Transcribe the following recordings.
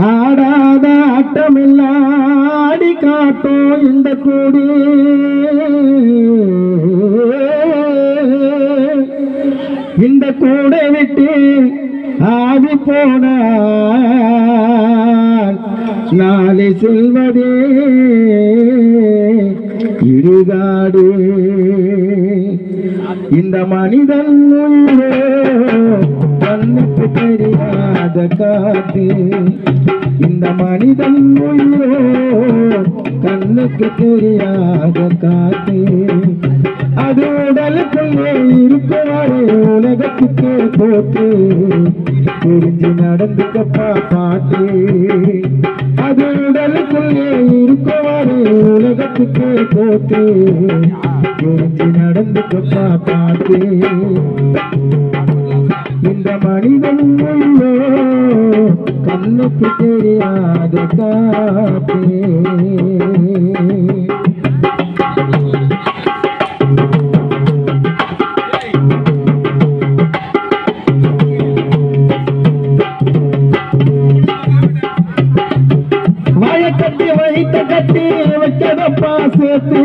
ஆடாத ஆட்டமெல்லாம் ஆடி காட்டும் இந்த கூடி இந்த கூடை விட்டு ஆவி போன நாளை செல்வதே இருகாடு இந்த மனிதன் கண்ணுக்கு தெரியாத காத்து இந்த மனிதன் கண்ணுக்கு தெரியாத காத்து அது உடலுக்குள்ளே இருக்குவாரு உலகத்துக்கு போட்டு தெரிஞ்சு நடந்துக்கப்பா பாட்டு அது உடலுக்குள்ளே இருக்குவாரு உலகத்துக்கு போட்டு தெரிஞ்சு நடந்துக்கப்பா பாட்டு இந்த மனிதன் கண்ணுக்கு தெரியாத காத்து கட்டி வைத்த கட்டி வைக்கதப்பா சேர்த்து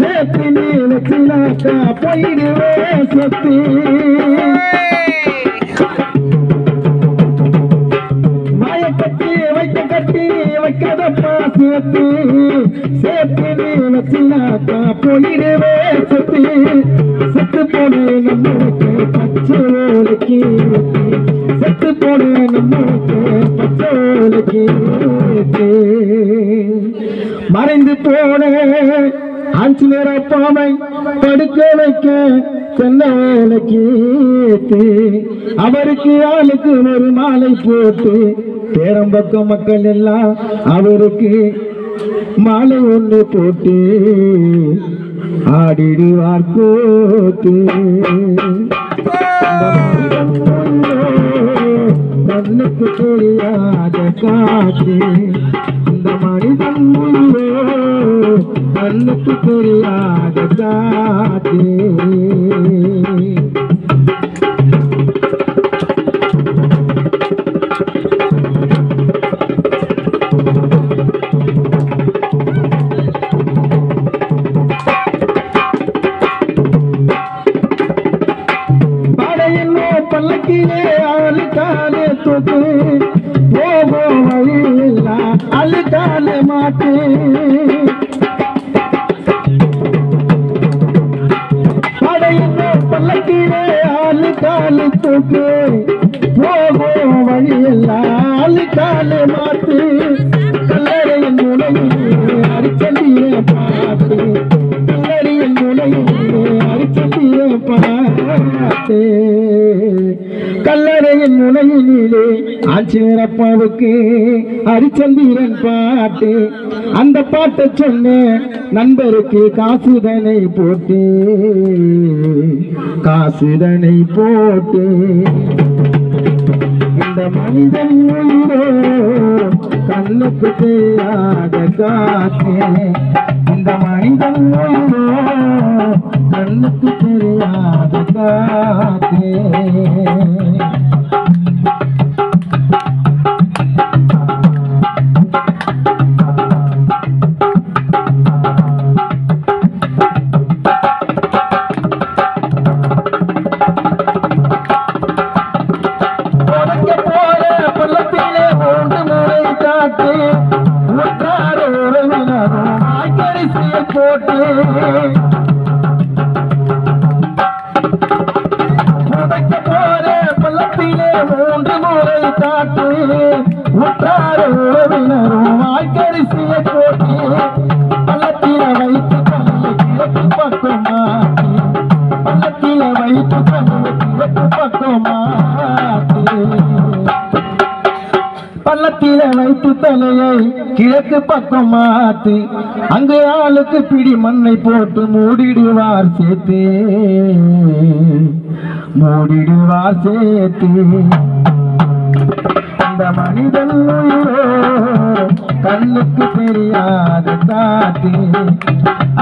சேர்த்து நீ வச்சினாக்கா போயிடுவே சொத்து கட்டி வைத்த கட்டி வைக்கதப்பா சேர்த்து சேர்த்து நீ வச்சினாக்கா போயிடுவே சொத்து செத்து போன நம்மளுக்கு பச்சை வேலைக்கு செத்து போன நம்மளுக்கு பச்சை வேலைக்கு மறைந்து போன ஆஞ்சு நேர பாவை படுக்க வைக்க சென்ன வேலைக்கு அவருக்கு ஆளுக்கு ஒரு மாலை போட்டு பேரம்பக்கம் மக்கள் எல்லாம் அவருக்கு மாலை ஒன்று போட்டு ஆடிடுவார் போட்டு கண்ணுக்கு தெரியாத காற்று இந்த மனிதன் கண்ணுக்கு தெரியாத காற்று பல்லக்கிலே ஆளுக்காலே தொட்டு போகும் வழியெல்லாம் அழுக்காலே மாட்டு படையிலே பல்லக்கிலே ஆளுக்காலே தொட்டு போகும் வழியெல்லாம் அழுக்காலே மாட்டு கல்லறையின் முனையிலே அரிச்சந்தியே பார்த்து கல்லறையின் முனையிலே அரிச்சந்தியே பார்த்து கல்லறையின் முனையிலே ஆஞ்சநேயரப்பாவுக்கு ஹரிச்சந்திரன் பாட்டு அந்த பாட்டை சொன்ன நண்பருக்கு காசுதனை போட்டு இந்த மனிதன் கண்ணுக்கு தெரியாத காத்து இந்த மனிதன் கண்ணுக்கு தெரியாத காத்து போட்டு போற பள்ளத்திலே 3 முறை காட்டு உற்றார உறவினரும் வாய்க்கரிசியை போட்டு பள்ளத்தில வைத்து கிழக்கு பக்கமா பள்ளத்தில வைத்து கிழக்கு பக்கமா பள்ளத்தில வைத்து தலையை கிழக்கு பக்கம் மாத்து அங்கு ஆளுக்கு பிடி மண்ணை போட்டு மூடிடுவார் சேர்த்து இந்த மனிதன் கண்ணுக்கு தெரியாத காத்து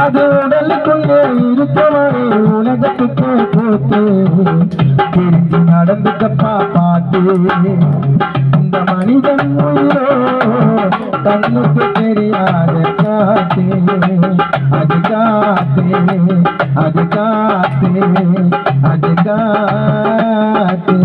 அது உடலுக்குள்ளே இருக்கவரை உலகத்துக்கு போட்டு தெரிஞ்சு நடந்துக்கப்பா பாட்டு இந்த மனிதன் கண்ணுக்கு தெரியாத காத்து அது காத்து அது காத்து அது காத்து.